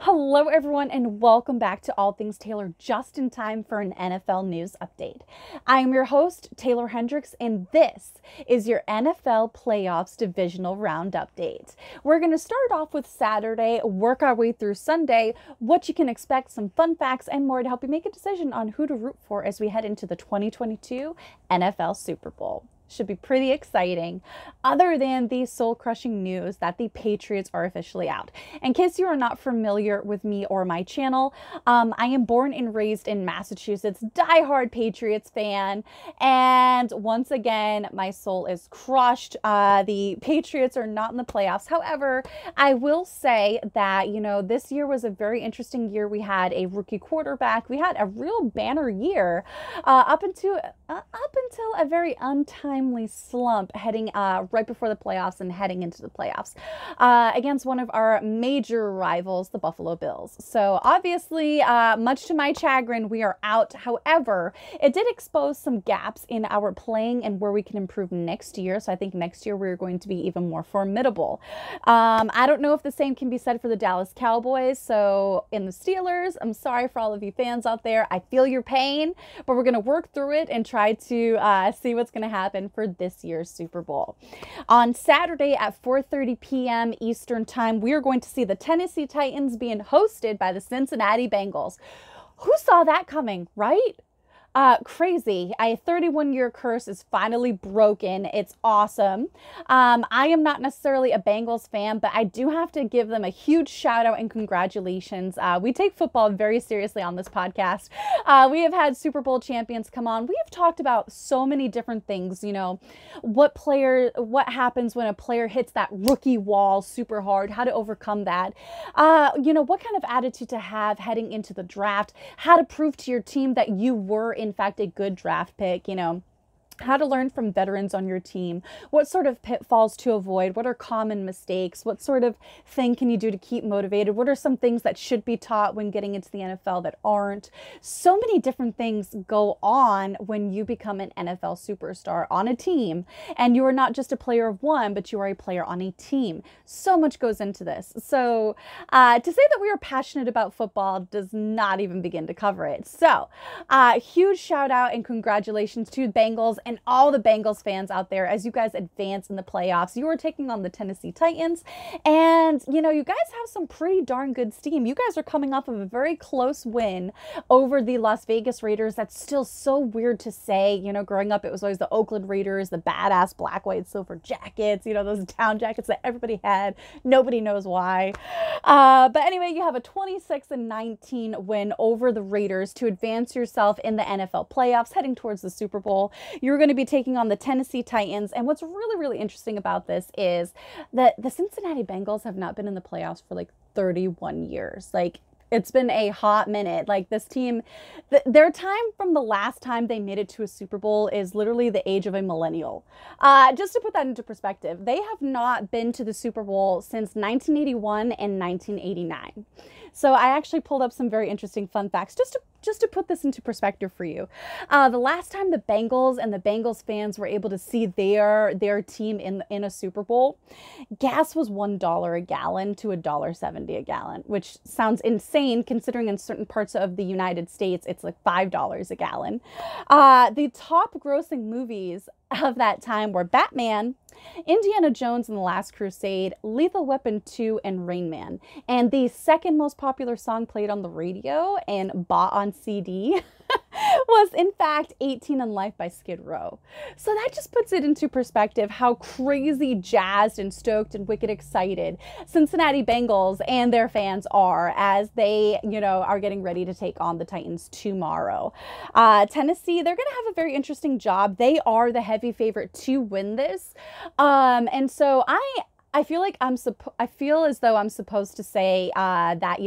Hello, everyone, and welcome back to All Things Taylor, just in time for an NFL news update. I am your host, Taeler Hendrix, and this is your NFL Playoffs Divisional Round update. We're going to start off with Saturday, work our way through Sunday, what you can expect, some fun facts, and more to help you make a decision on who to root for as we head into the 2022 NFL Super Bowl. Should be pretty exciting, other than the soul-crushing news that the Patriots are officially out. In case you are not familiar with me or my channel, I am born and raised in Massachusetts, diehard Patriots fan, and once again, my soul is crushed. The Patriots are not in the playoffs. However, I will say that, this year was a very interesting year. We had a rookie quarterback. We had a real banner year up until a very untimely slump heading right before the playoffs and heading into the playoffs against one of our major rivals, the Buffalo Bills. So obviously, much to my chagrin, we are out. However, it did expose some gaps in our playing and where we can improve next year. So I think next year we're going to be even more formidable. I don't know if the same can be said for the Dallas Cowboys. So in the Steelers, I'm sorry for all of you fans out there. I feel your pain, but we're going to work through it and try to see what's going to happen for this year's Super Bowl. On Saturday at 4:30 p.m. Eastern Time, we are going to see the Tennessee Titans being hosted by the Cincinnati Bengals. Who saw that coming, right? Crazy. A 31-year curse is finally broken. It's awesome. I am not necessarily a Bengals fan, but I do have to give them a huge shout out and congratulations. We take football very seriously on this podcast. We have had Super Bowl champions come on. We have talked about so many different things, what happens when a player hits that rookie wall super hard, how to overcome that, what kind of attitude to have heading into the draft, how to prove to your team that you were in fact a good draft pick, how to learn from veterans on your team, what sort of pitfalls to avoid, what are common mistakes, what sort of thing can you do to keep motivated, what are some things that should be taught when getting into the NFL that aren't. So many different things go on when you become an NFL superstar on a team, and you are not just a player of one, but you are a player on a team. So much goes into this. So to say that we are passionate about football does not even begin to cover it. So huge shout out and congratulations to Bengals and all the Bengals fans out there as you guys advance in the playoffs. You are taking on the Tennessee Titans, and you guys have some pretty darn good steam. You guys are coming off of a very close win over the Las Vegas Raiders. That's still so weird to say. Growing up, it was always the Oakland Raiders, the badass black, white, silver jackets, those down jackets that everybody had. Nobody knows why. But anyway, you have a 26-19 win over the Raiders to advance yourself in the NFL playoffs, heading towards the Super Bowl. You're going to be taking on the Tennessee Titans. And what's really, really interesting about this is that the Cincinnati Bengals have not been in the playoffs for like 31 years. It's been a hot minute. This team, their time from the last time they made it to a Super Bowl is literally the age of a millennial. Just to put that into perspective, they have not been to the Super Bowl since 1981 and 1989. So I actually pulled up some very interesting fun facts just to put this into perspective for you. The last time the Bengals and the Bengals fans were able to see their team in a Super Bowl, gas was $1 a gallon to $1.70 a gallon, which sounds insane considering in certain parts of the United States it's like $5 a gallon. The top grossing movies of that time were Batman, Indiana Jones and the Last Crusade, Lethal Weapon 2, and Rain Man. And the second most popular song played on the radio and bought on CD was in fact 18 and Life by Skid Row. So that just puts it into perspective how crazy jazzed and stoked and wicked excited Cincinnati Bengals and their fans are as they, are getting ready to take on the Titans tomorrow. Tennessee, they're going to have a very interesting job. They are the heavy favorite to win this. And so I feel as though I'm supposed to say that,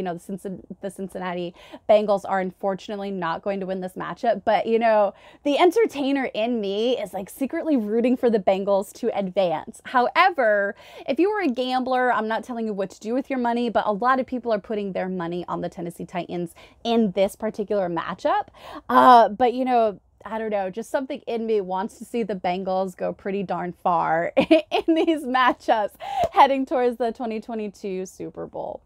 the Cincinnati Bengals are unfortunately not going to win this matchup. But, the entertainer in me is secretly rooting for the Bengals to advance. However, if you were a gambler, I'm not telling you what to do with your money, but a lot of people are putting their money on the Tennessee Titans in this particular matchup. But, I don't know, just something in me wants to see the Bengals go pretty darn far in these matchups heading towards the 2022 Super Bowl.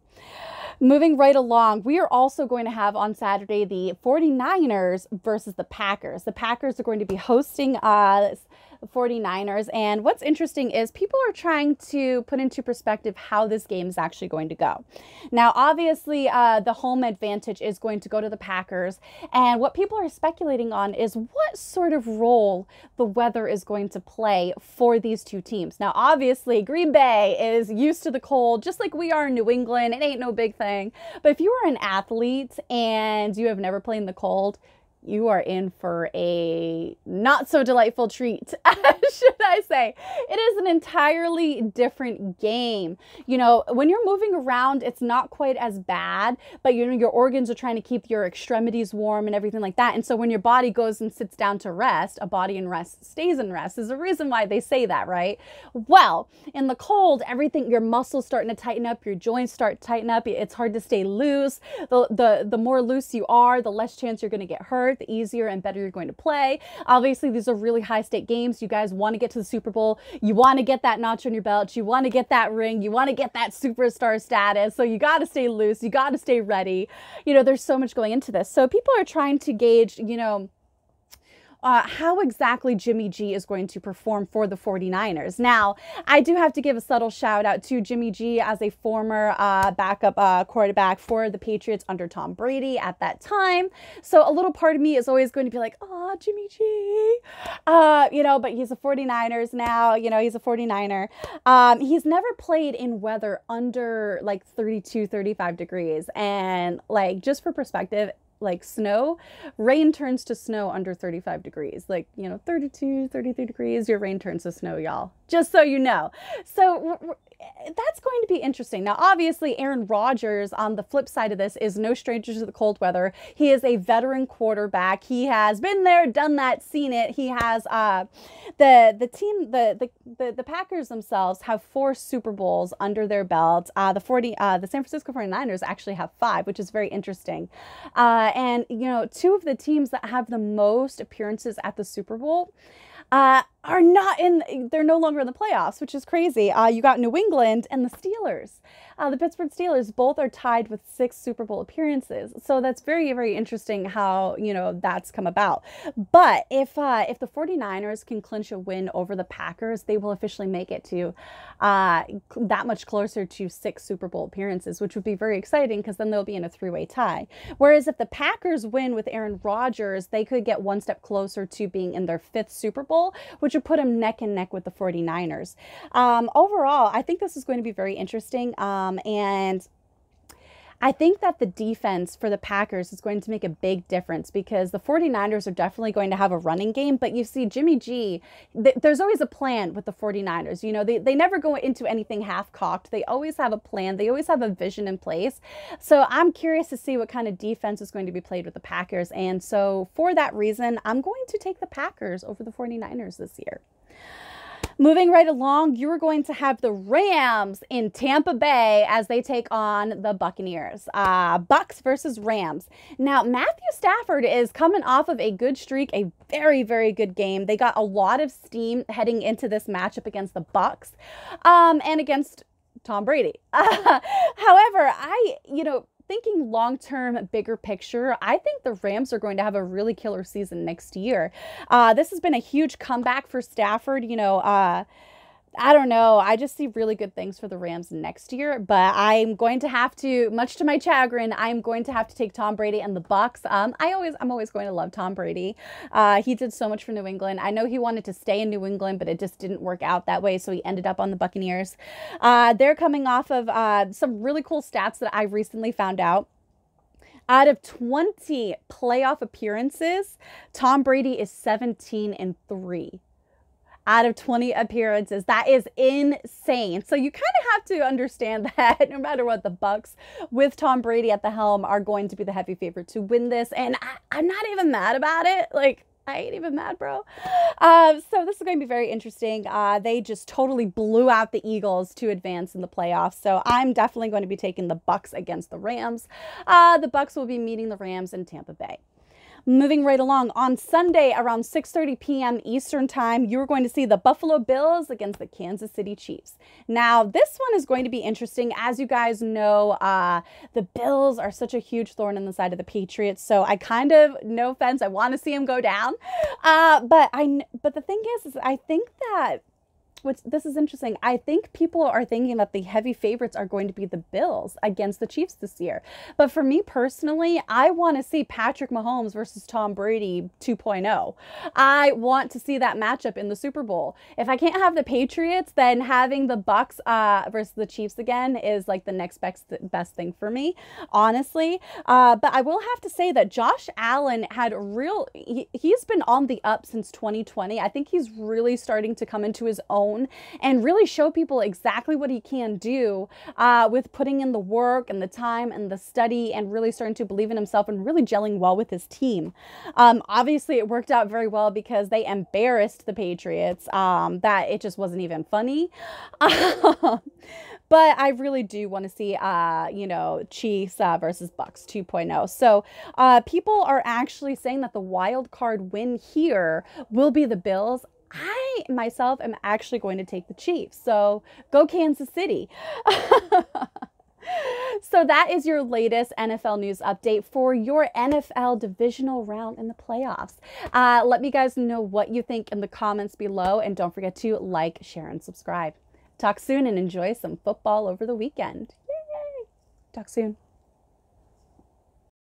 Moving right along, we are also going to have on Saturday the 49ers versus the Packers. The Packers are going to be hosting the 49ers. And what's interesting is people are trying to put into perspective how this game is actually going to go. Now, obviously, the home advantage is going to go to the Packers. And what people are speculating on is what sort of role the weather is going to play for these two teams. Now, obviously, Green Bay is used to the cold, just like we are in New England. It ain't no big thing. But if you are an athlete and you have never played in the cold, you are in for a not so delightful treat, should I say. It is an entirely different game. You know, when you're moving around, it's not quite as bad, but you know, your organs are trying to keep your extremities warm and everything like that. And so when your body goes and sits down to rest, a body in rest stays in rest. There's a reason why they say that, right? Well, in the cold, everything, your muscles starting to tighten up, your joints start to tighten up. It's hard to stay loose. The more loose you are, the less chance you're going to get hurt, the easier and better you're going to play. Obviously, these are really high stake games. You guys want to get to the Super Bowl. You want to get that notch on your belt. You want to get that ring. You want to get that superstar status. So you got to stay loose. You got to stay ready. You know, there's so much going into this. So people are trying to gauge, you know, how exactly Jimmy G is going to perform for the 49ers. Now, I do have to give a subtle shout out to Jimmy G as a former backup quarterback for the Patriots under Tom Brady at that time. So a little part of me is always going to be like, oh, Jimmy G. You know, but he's a 49ers now. You know, he's a 49er. He's never played in weather under like 32, 35 degrees. And like, just for perspective, like snow, rain turns to snow under 35 degrees. Like, you know, 32, 33 degrees, your rain turns to snow, y'all. Just so you know. So that's going to be interesting. Now, obviously, Aaron Rodgers on the flip side of this is no stranger to the cold weather. He is a veteran quarterback. He has been there, done that, seen it. He has the Packers themselves have 4 Super Bowls under their belt. The San Francisco 49ers actually have 5, which is very interesting. And you know, 2 of the teams that have the most appearances at the Super Bowl are not in, they're no longer in the playoffs, which is crazy. You got New England and the Steelers. The Pittsburgh Steelers both are tied with 6 Super Bowl appearances. So that's very, very interesting how, you know, that's come about. But if the 49ers can clinch a win over the Packers, they will officially make it to that much closer to 6 Super Bowl appearances, which would be very exciting because then they'll be in a 3-way tie. Whereas if the Packers win with Aaron Rodgers, they could get one step closer to being in their 5th Super Bowl, which would put them neck and neck with the 49ers. Overall, I think this is going to be very interesting. And I think that the defense for the Packers is going to make a big difference because the 49ers are definitely going to have a running game. But you see, Jimmy G, there's always a plan with the 49ers. You know, they never go into anything half-cocked. They always have a plan. They always have a vision in place. So I'm curious to see what kind of defense is going to be played with the Packers. And so for that reason, I'm going to take the Packers over the 49ers this year. Moving right along, you are going to have the Rams in Tampa Bay as they take on the Buccaneers. Bucks versus Rams. Now, Matthew Stafford is coming off of a good streak, a very, very good game. They got a lot of steam heading into this matchup against the Bucks and against Tom Brady. However, thinking long-term, bigger picture, I think the Rams are going to have a really killer season next year. This has been a huge comeback for Stafford. You know, I don't know. I just see really good things for the Rams next year, but I'm going to have to, much to my chagrin, I'm going to have to take Tom Brady and the Bucks. I'm always going to love Tom Brady. He did so much for New England. I know he wanted to stay in New England, but it just didn't work out that way, so he ended up on the Buccaneers. They're coming off of some really cool stats that I recently found out. Out of 20 playoff appearances, Tom Brady is 17-3. Out of 20 appearances. That is insane. So you kind of have to understand that no matter what, the Bucks with Tom Brady at the helm are going to be the heavy favorite to win this. And I'm not even mad about it. Like, I ain't even mad, bro. So this is going to be very interesting. They just totally blew out the Eagles to advance in the playoffs. So I'm definitely going to be taking the Bucks against the Rams. The Bucks will be meeting the Rams in Tampa Bay. Moving right along, on Sunday around 6:30 p.m. Eastern Time, you're going to see the Buffalo Bills against the Kansas City Chiefs. Now, this one is going to be interesting. As you guys know, the Bills are such a huge thorn in the side of the Patriots, so I kind of, no offense, I want to see them go down. But the thing is I think that this is interesting. I think people are thinking that the heavy favorites are going to be the Bills against the Chiefs this year. But for me personally, I want to see Patrick Mahomes versus Tom Brady 2.0. I want to see that matchup in the Super Bowl. If I can't have the Patriots, then having the Bucks versus the Chiefs again is like the next best thing for me, honestly. But I will have to say that Josh Allen had he's been on the up since 2020. I think he's really starting to come into his own and really show people exactly what he can do with putting in the work and the time and the study and really starting to believe in himself and really gelling well with his team. Obviously, it worked out very well because they embarrassed the Patriots. That it just wasn't even funny. But I really do want to see, Chiefs versus Bucks 2.0. So people are actually saying that the wild card win here will be the Bills. I, myself, am actually going to take the Chiefs. So go Kansas City. So that is your latest NFL news update for your NFL divisional round in the playoffs. Let me guys know what you think in the comments below. And don't forget to like, share, and subscribe. Talk soon and enjoy some football over the weekend. Yay! Talk soon.